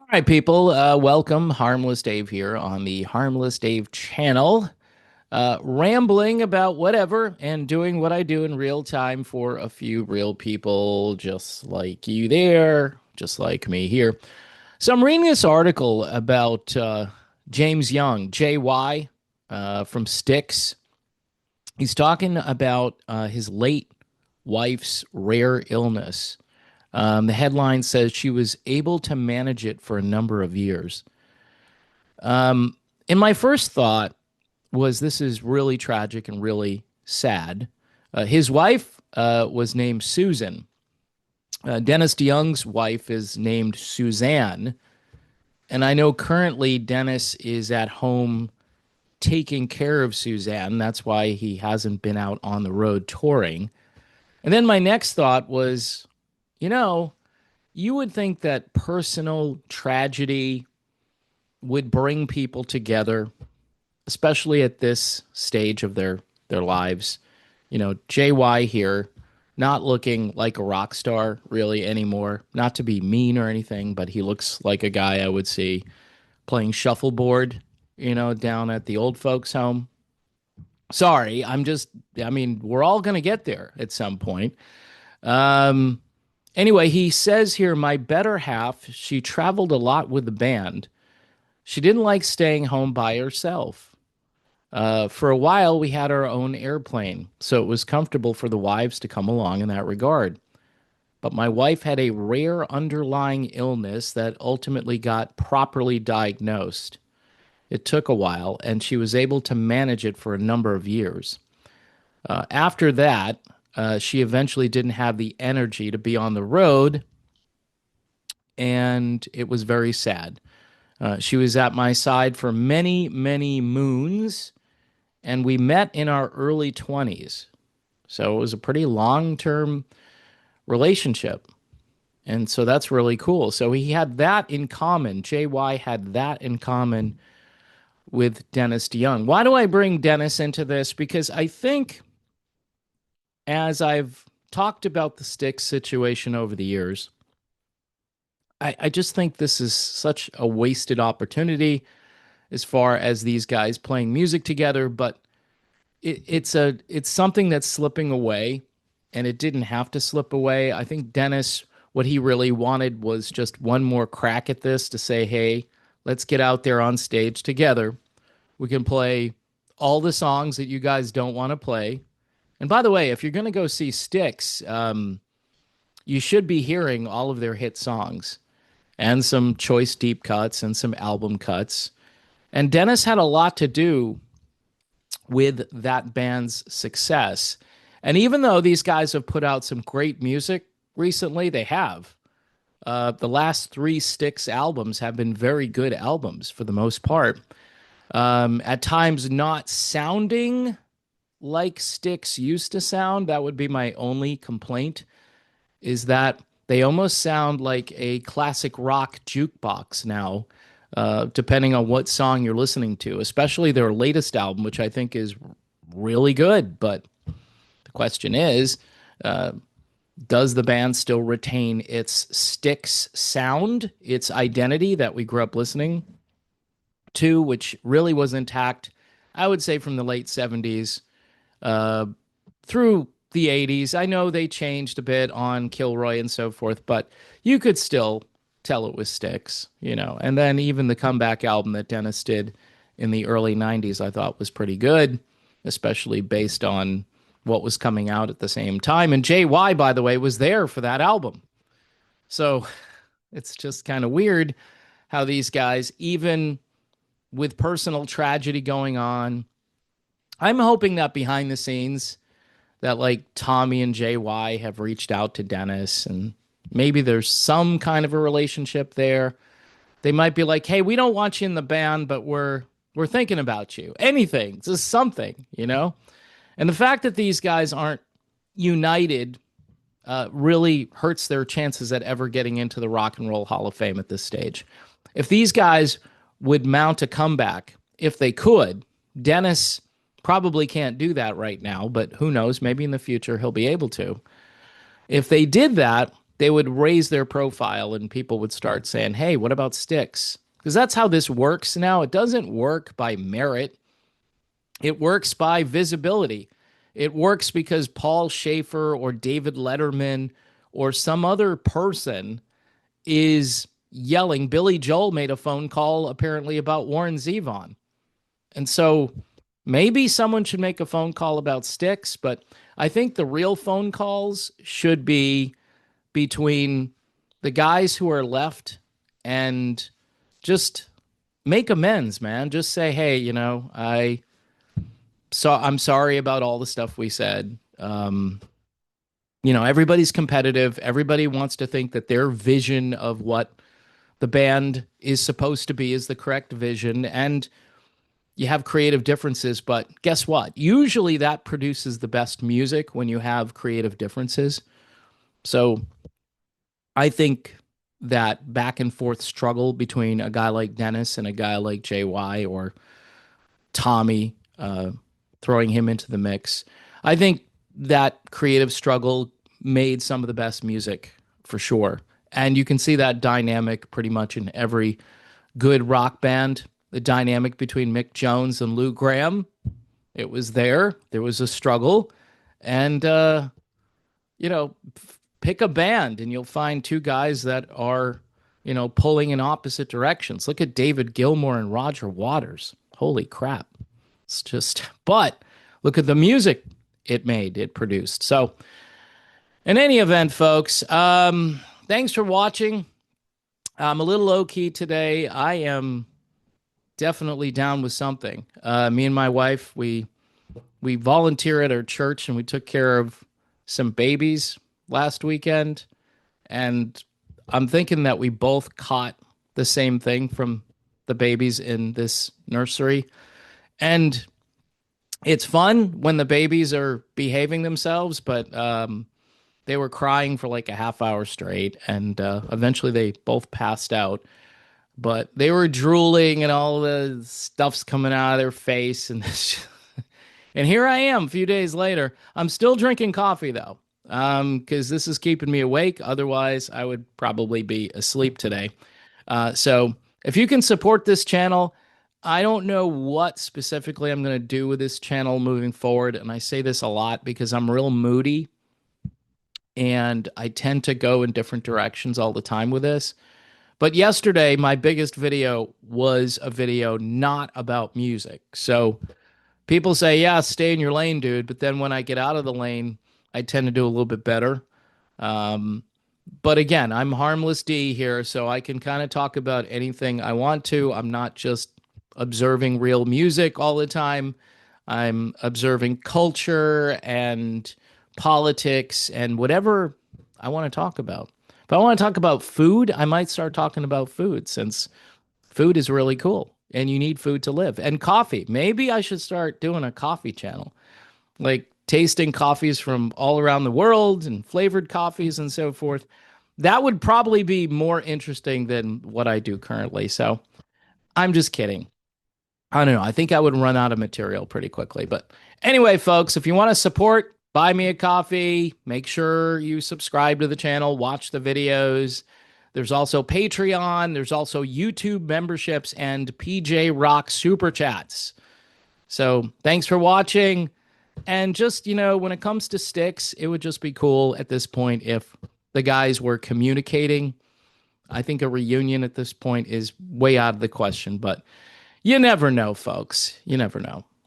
All right, people, welcome. Harmless Dave here on the Harmless Dave channel, rambling about whatever and doing what I do in real time for a few real people, just like you there, just like me here. So I'm reading this article about James Young, JY, from Styx. He's talking about his late wife's rare illness. The headline says she was able to manage it for a number of years. And my first thought was this is really tragic and really sad. His wife was named Susan. Dennis DeYoung's wife is named Suzanne. And I know currently Dennis is at home taking care of Suzanne. That's why he hasn't been out on the road touring. And then my next thought was, you know, you would think that personal tragedy would bring people together, especially at this stage of their lives. JY here, not looking like a rock star really anymore. Not to be mean or anything, but he looks like a guy I would see playing shuffleboard, down at the old folks' home. Sorry, I mean, we're all going to get there at some point. Um, anyway, he says here, my better half, she traveled a lot with the band. She didn't like staying home by herself. For a while, we had our own airplane, so it was comfortable for the wives to come along in that regard. But my wife had a rare underlying illness that ultimately got properly diagnosed. It took a while, and she was able to manage it for a number of years. After that, she eventually didn't have the energy to be on the road, and it was very sad. She was at my side for many, many moons, and we met in our early 20s. So it was a pretty long term relationship. And so that's really cool. So he had that in common. JY had that in common with Dennis DeYoung. Why do I bring Dennis into this? Because I think as I've talked about the Styx situation over the years, I just think this is such a wasted opportunity as far as these guys playing music together, but it's something that's slipping away, and it didn't have to slip away. I think Dennis, what he really wanted was just one more crack at this to say, hey, let's get out there on stage together. We can play all the songs that you guys don't want to play. And by the way, if you're going to go see Styx, you should be hearing all of their hit songs and some choice deep cuts and some album cuts. And Dennis had a lot to do with that band's success. And even though these guys have put out some great music recently, they have. The last three Styx albums have been very good albums for the most part. At times, not sounding like Styx used to sound. That would be my only complaint, is that they almost sound like a classic rock jukebox now, depending on what song you're listening to, especially their latest album, which I think is really good. But the question is, does the band still retain its Styx sound, its identity that we grew up listening to, which really was intact, I would say, from the late 70s through the 80s. I know they changed a bit on Kilroy and so forth, but you could still tell it was Styx, And then even the comeback album that Dennis did in the early 90s, I thought was pretty good, especially based on what was coming out at the same time. And JY, by the way, was there for that album. So it's just kind of weird how these guys, even with personal tragedy going on, I'm hoping that behind the scenes that like Tommy and JY have reached out to Dennis, and maybe there's some kind of a relationship there. They might be like, "Hey, we don't want you in the band, but we're thinking about you." Anything, just something. And the fact that these guys aren't united really hurts their chances at ever getting into the Rock and Roll Hall of Fame at this stage. If these guys would mount a comeback, if they could, Dennis probably can't do that right now, but who knows? Maybe in the future he'll be able to. If they did that, they would raise their profile and people would start saying, hey, what about Styx? Because that's how this works now. It doesn't work by merit, it works by visibility. It works because Paul Schaefer or David Letterman or some other person is yelling. Billy Joel made a phone call apparently about Warren Zevon. And so maybe someone should make a phone call about Styx, but I think the real phone calls should be between the guys who are left and just make amends, man. Just say, hey, I'm sorry about all the stuff we said. Everybody's competitive. Everybody wants to think that their vision of what the band is supposed to be is the correct vision. And you have creative differences, but guess what? Usually that produces the best music when you have creative differences. So I think that back and forth struggle between a guy like Dennis and a guy like JY or Tommy, throwing him into the mix, I think that creative struggle made some of the best music for sure. And you can see that dynamic pretty much in every good rock band. The dynamic between Mick Jones and Lou Gramm, it was there. There was a struggle. And, pick a band and you'll find two guys that are, pulling in opposite directions. Look at David Gilmour and Roger Waters. Holy crap. It's just, but look at the music it produced. So, in any event, folks, thanks for watching. I'm a little low key today. I am definitely down with something. Me and my wife, we volunteer at our church and we took care of some babies last weekend. And I'm thinking that we both caught the same thing from the babies in this nursery. And it's fun when the babies are behaving themselves, but they were crying for like a half hour straight. And eventually they both passed out. But they were drooling and all the stuff's coming out of their face. And and here I am a few days later. I'm still drinking coffee, though, because this is keeping me awake. Otherwise, I would probably be asleep today. So if you can support this channel, I don't know what specifically I'm going to do with this channel moving forward. And I say this a lot because I'm real moody and I tend to go in different directions all the time with this. But yesterday, my biggest video was a video not about music. So people say, yeah, stay in your lane, dude. But then when I get out of the lane, I tend to do a little bit better. But again, I'm harmless D here, so I can kind of talk about anything I want to. I'm not just observing real music all the time. I'm observing culture and politics and whatever I want to talk about. If I want to talk about food, I might start talking about food since food is really cool and you need food to live. And coffee. Maybe I should start doing a coffee channel, like tasting coffees from all around the world and flavored coffees and so forth. That would probably be more interesting than what I do currently. So I'm just kidding. I don't know. I think I would run out of material pretty quickly. But anyway, folks, if you want to support, buy me a coffee. Make sure you subscribe to the channel, watch the videos. There's also Patreon. There's also YouTube memberships and PJ Rock Super Chats. So thanks for watching. And just, when it comes to Styx, it would just be cool at this point if the guys were communicating. I think a reunion at this point is way out of the question, but you never know, folks. You never know.